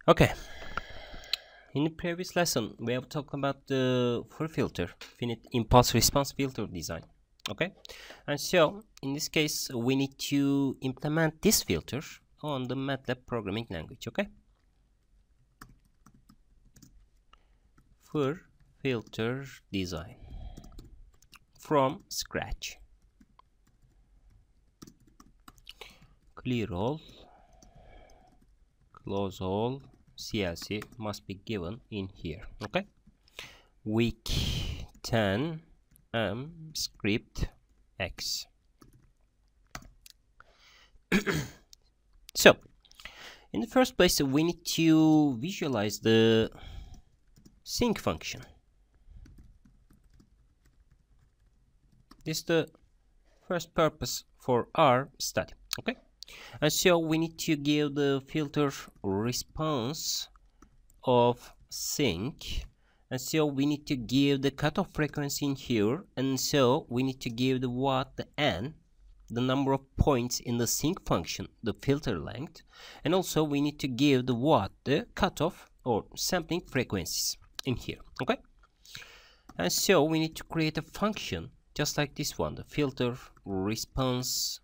Okay, in the previous lesson we have talked about the FIR filter, Finite Impulse Response filter design. Okay, and so in this case we need to implement this filter on the Matlab programming language. Okay, FIR filter design from scratch. Clear all, close all, CLC must be given in here. Okay, week 10 script X. So in the first place we need to visualize the sync function. This is the first purpose for our study. Okay, and so we need to give the filter response of sync, and so we need to give the cutoff frequency in here, and so we need to give the what, the n, the number of points in the sync function, the filter length, and also we need to give the what, the cutoff or sampling frequencies in here. Okay, and so we need to create a function just like this one, the filter response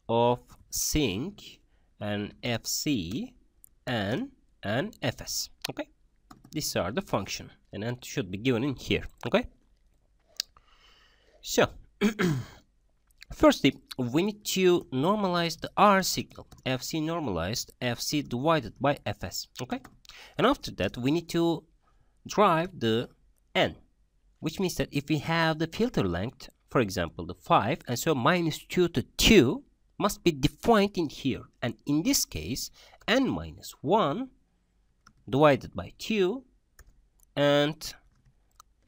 of sync and fc and fs. Okay, these are the function and it should be given in here. Okay, so firstly we need to normalize the R signal, fc normalized, fc divided by fs. Okay, and after that we need to drive the n, which means that if we have the filter length, for example the 5, and so minus 2 to 2 must be defined in here, and in this case n minus 1 divided by 2 and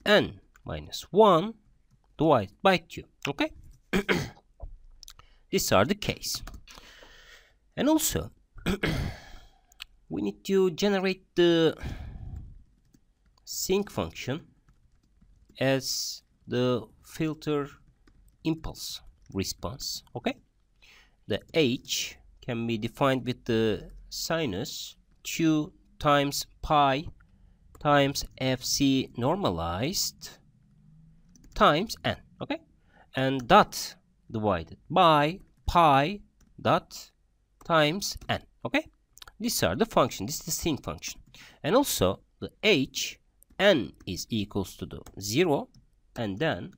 n minus 1 divided by 2. Okay, these are the case. And also we need to generate the sync function as the filter impulse response. Okay, the h can be defined with the sinus 2 times pi times fc normalized times n. Okay, and dot divided by pi dot times n. Okay, these are the function. This is the sync function. And also the h, n is equals to the 0, and then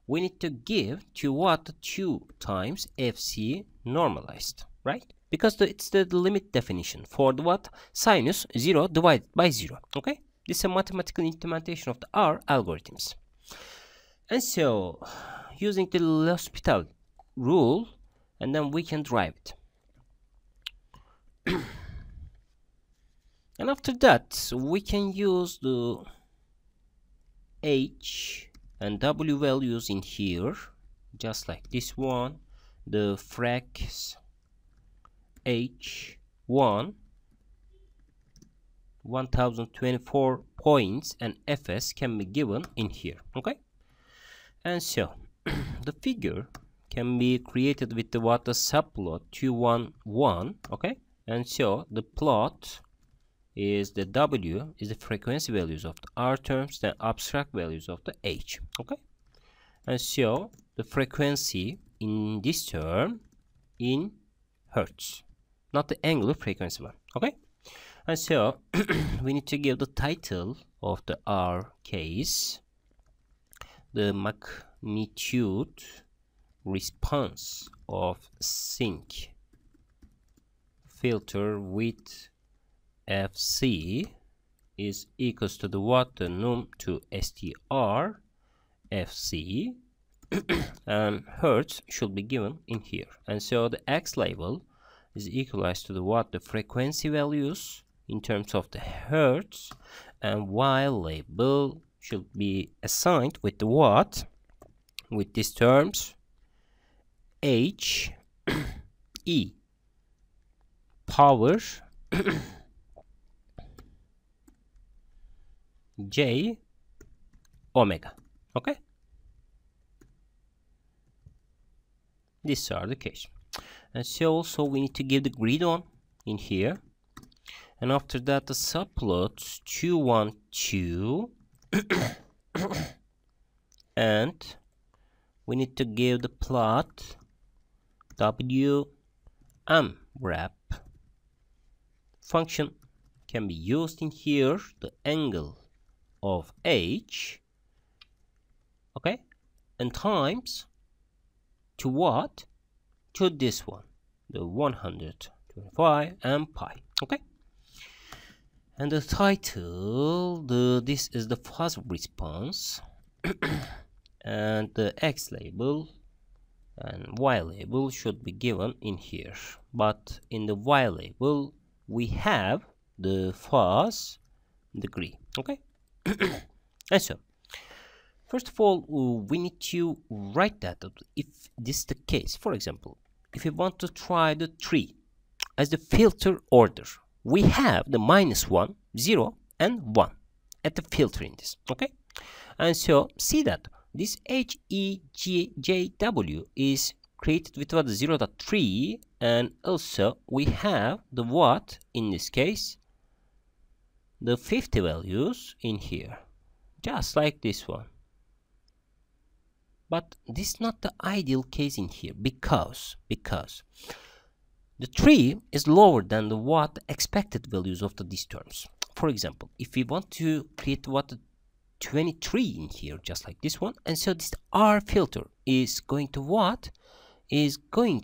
we need to give to what, 2 times fc normalized, right? Because it's the limit definition for the what, sinus 0 divided by 0. Okay, this is a mathematical implementation of the R algorithms. And so using the L'Hospital rule, and then we can drive it. And after that we can use the h and w values in here, just like this one, the frac h1 1024 points and fs can be given in here. Okay, and so the figure can be created with the what, the subplot 211. Okay, and so the plot is the w is the frequency values of the R terms, the abstract values of the h. Okay, and so the frequency in this term in hertz, not the angular frequency one. Okay, and so we need to give the title of the R case, the magnitude response of sync filter with fc is equals to the what, the num to str fc and hertz should be given in here. And so the x label is equalized to the what, the frequency values in terms of the hertz, and y label should be assigned with the what, with these terms h e power j omega. Okay, these are the case. And so also we need to give the grid on in here, and after that the subplot 2 1 2 and we need to give the plot w m wrap function can be used in here, the angle of h, okay, and times to what? To this one, the 125 and pi, okay. And the title, this is the fuzz response and the x label and y label should be given in here, but in the y label we have the fuzz degree, okay. And so first of all we need to write that if this is the case. For example, if you want to try the tree as the filter order, we have the -1, 0 and 1 at the filter in this, okay. And so see that this HEGJW is created with what 0.3, and also we have the what in this case the 50 values in here, just like this one. But this is not the ideal case in here because the tree is lower than the what expected values of these terms. For example, if we want to create what 23 in here, just like this one, and so this R filter is going to what is an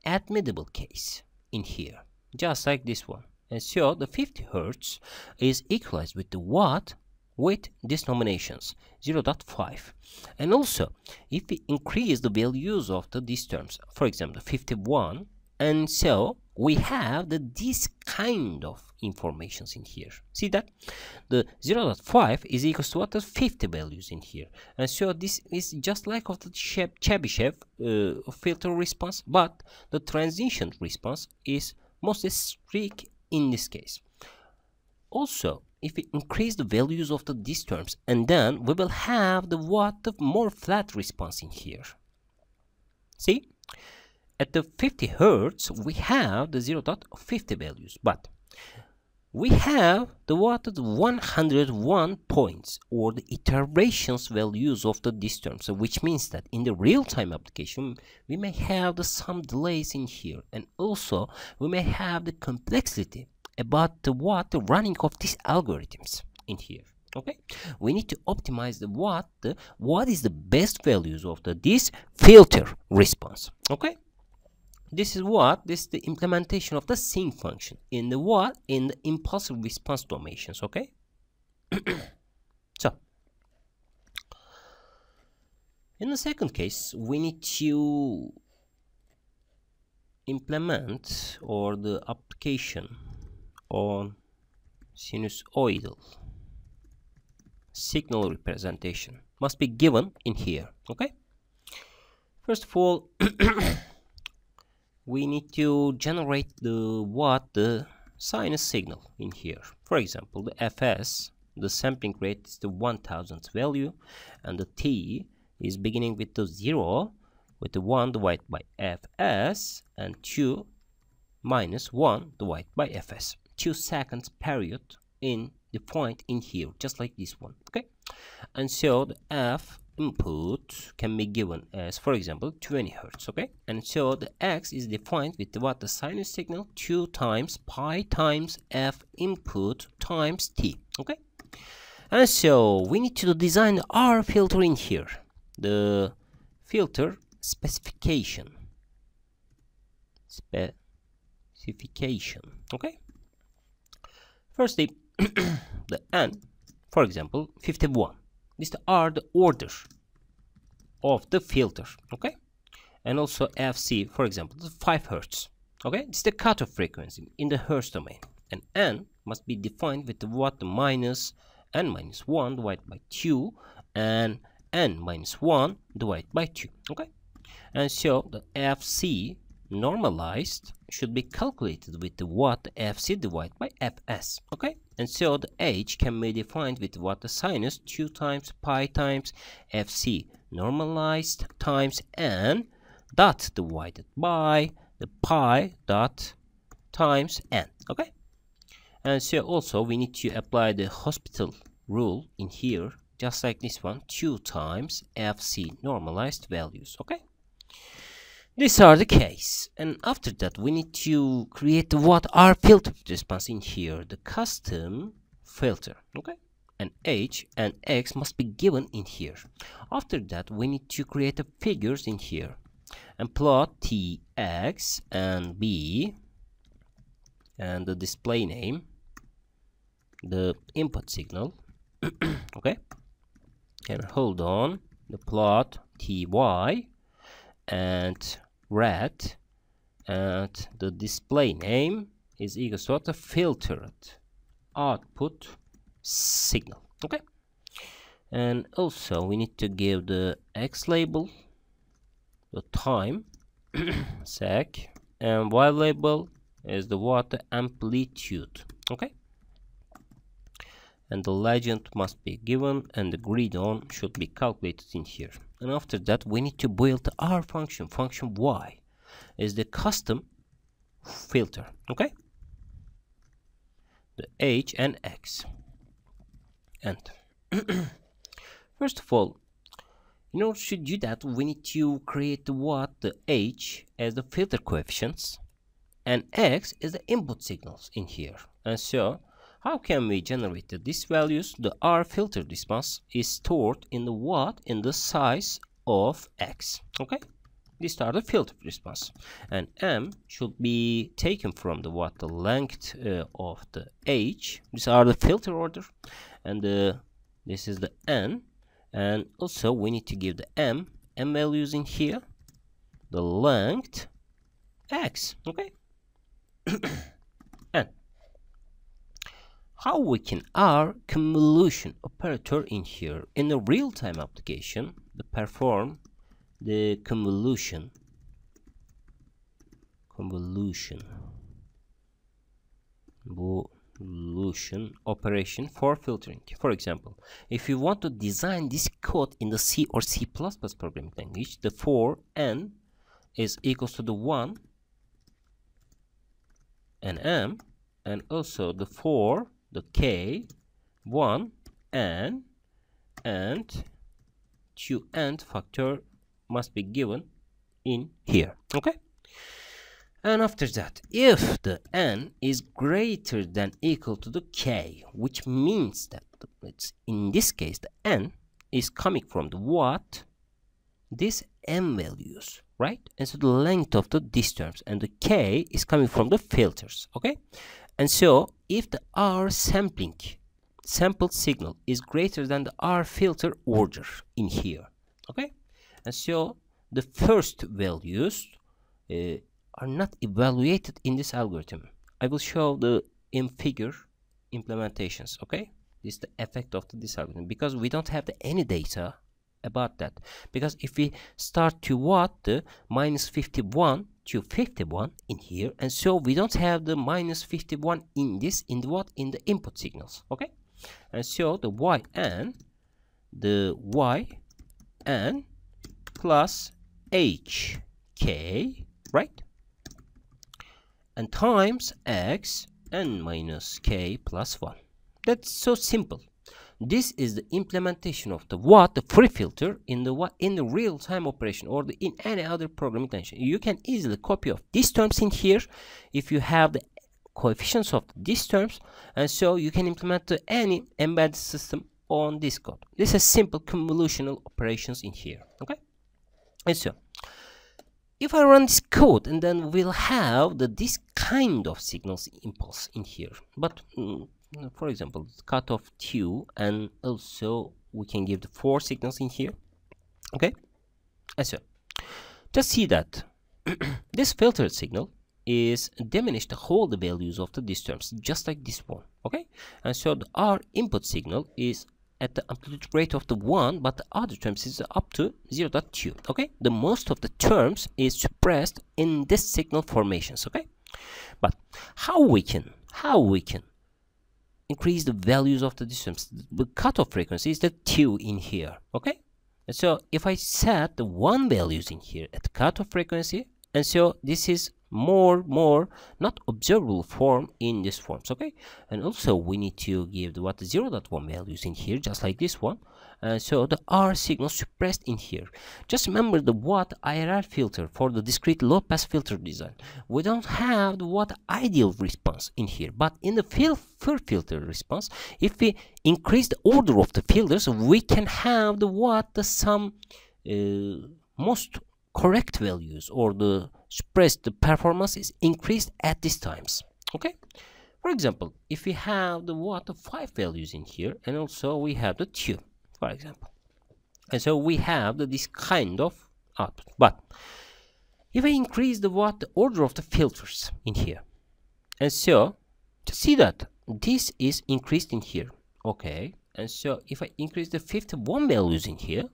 admittable case in here, just like this one. And so the 50 Hertz is equalized with the what with these nominations 0.5. And also if we increase the values of these terms, for example 51, and so we have this kind of informations in here. See that the 0.5 is equals to what the 50 values in here, and so this is just like of the Chebyshev filter response, but the transition response is mostly strict in this case. Also, if we increase the values of these terms, and then we will have the more flat response in here. See, at the 50 Hertz we have the 0.50 values, but we have the 101 points or the iterations values of these terms, which means that in the real-time application we may have some delays in here, and also we may have the complexity about the running of these algorithms in here, okay. We need to optimize the what is the best values of this filter response, okay. This is the implementation of the sync function in the in the impulse response domains, okay. So in the second case we need to implement or the application on sinusoidal signal representation must be given in here, okay. First of all we need to generate the sinus signal in here. For example, the fs, the sampling rate is the 1000th value, and the t is beginning with the 0 with the 1 divided by fs and 2 minus 1 divided by fs. 2 seconds period in the point in here, just like this one, okay. And so the f input can be given as, for example, 20 Hertz, okay. And so the x is defined with the sinus signal 2 times pi times f input times t, okay. And so we need to design our filter in here, the filter specification, okay. Firstly, the n, for example 51, these are the order of the filter, okay. And also fc, for example, 5 Hertz, okay. This is the cutoff frequency in the Hertz domain, and n must be defined with the minus n minus 1 divided by 2 and n minus 1 divided by 2, okay. And so the fc normalized should be calculated with the fc divided by fs, okay. And so the h can be defined with the sinus 2 times pi times fc normalized times n dot divided by the pi dot times n, okay. And so also we need to apply the hospital rule in here, just like this one, 2 times FC normalized values. Okay, these are the case. And after that we need to create what our filter response in here, the custom filter. Okay, and H and X must be given in here. After that we need to create the figures in here and plot T, X and B and the display name, the input signal. Okay, and hold on, the plot TY and red, and the display name is equal to the filtered output signal. Okay, and also we need to give the X label, the time sec, and Y label is the water amplitude. Okay, and the legend must be given and the grid on should be calculated in here. And after that we need to build our function Y is the custom filter. Okay, the H and X. And first of all, in order to do that we need to create the H as the filter coefficients and X is the input signals in here. And so how can we generate these values? The R filter response is stored in the size of X. Okay, these are the filter response, and M should be taken from the length of the H. These are the filter order, and this is the N, and also we need to give the M values in here, the length X. Okay, and how we can our convolution operator in here in a real-time application to perform the convolution operation for filtering. For example, if you want to design this code in the C or C++ programming language, the for n is equals to the 1 and m, and also the for the k 1 n and 2 n factor must be given in here. Okay, and after that, if the n is greater than equal to the k, which means that it's in this case the n is coming from the this m values, right? And so the length of these terms, and the k is coming from the filters. Okay, and so if the R sampled signal is greater than the R filter order in here. Okay, and so the first values are not evaluated in this algorithm. I will show the in figure implementations. Okay, this is the effect of this algorithm, because we don't have any data about that. Because if we start to the minus 51 to 51 in here, and so we don't have the minus 51 in this in the input signals. Okay, and so the yn plus hk, right, and times x n minus k plus 1. That's so simple. This is the implementation of the free filter in the real-time operation, or in any other programming language. You can easily copy of these terms in here if you have the coefficients of these terms, and so you can implement any embedded system on this code. This is simple convolutional operations in here. Okay, and so if I run this code, and then we'll have this kind of signals impulse in here, but for example, cutoff 2, and also we can give the 4 signals in here. Okay, and so just see that this filtered signal is diminished to hold the values of these terms, just like this one. Okay, and so our input signal is at the amplitude rate of the 1, but the other terms is up to 0.2. Okay, the most of the terms is suppressed in this signal formations. Okay, but how we can increase the values of the terms? The cutoff frequency is the 2 in here. Okay, and so if I set the 1 values in here at the cutoff frequency, and so this is more not observable form in this forms. Okay, and also we need to give the 0.1 values in here, just like this one. And so the R signal suppressed in here. Just remember the IRR filter for the discrete low pass filter design. We don't have the ideal response in here, but in the full filter response, if we increase the order of the filters, we can have the some most correct values, or the performance is increased at these times. Okay, for example, if we have the 5 values in here, and also we have the 2, for example, and so we have this kind of output. But if I increase the order of the filters in here, and so to see that this is increased in here. Okay, and so if I increase the 51 values in here,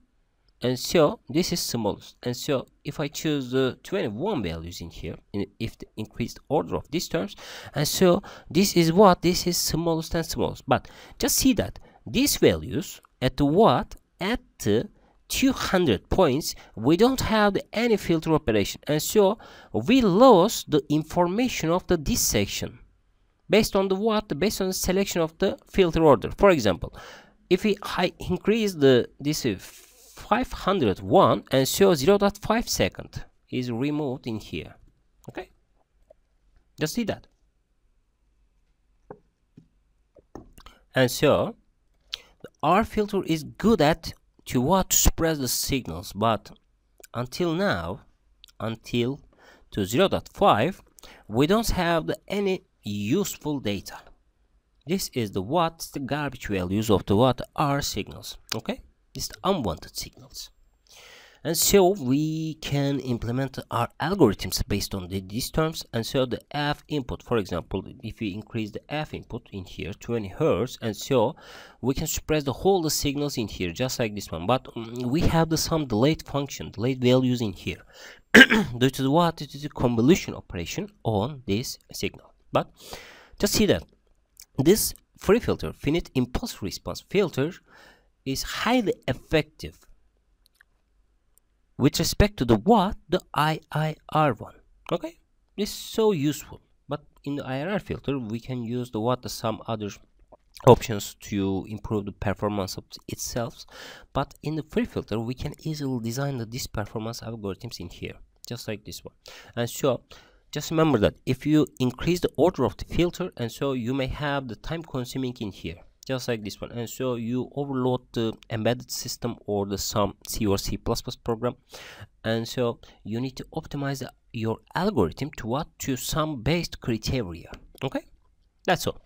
and so this is smallest, and so if I choose the 21 values in here, if the increased order of these terms, and so this is this is smallest and smallest. But just see that these values at the at the 200 points, we don't have any filter operation, and so we lost the information of this section based on based on the selection of the filter order. For example, if I increase this 501, and so 0.5 second is removed in here. Okay, just see that. And so the R filter is good at to suppress the signals, but until now, until to 0.5, we don't have any useful data. This is the garbage values of the R signals. Okay, this is the unwanted signals. And so we can implement our algorithms based on these terms. And so the F input, for example, if we increase the F input in here 20 Hertz, and so we can suppress the whole signals in here, just like this one. But we have some delayed values in here due to due to the convolution operation on this signal. But just see that this free filter, finite impulse response filter, is highly effective with respect to the IIR one. Okay, this is so useful. But in the IRR filter, we can use some other options to improve the performance of itself. But in the free filter, we can easily design this performance algorithms in here, just like this one. And so just remember that if you increase the order of the filter, and so you may have the time consuming in here, just like this one, and so you overload the embedded system or some C or C++ program, and so you need to optimize your algorithm to some based criteria. Okay, that's all.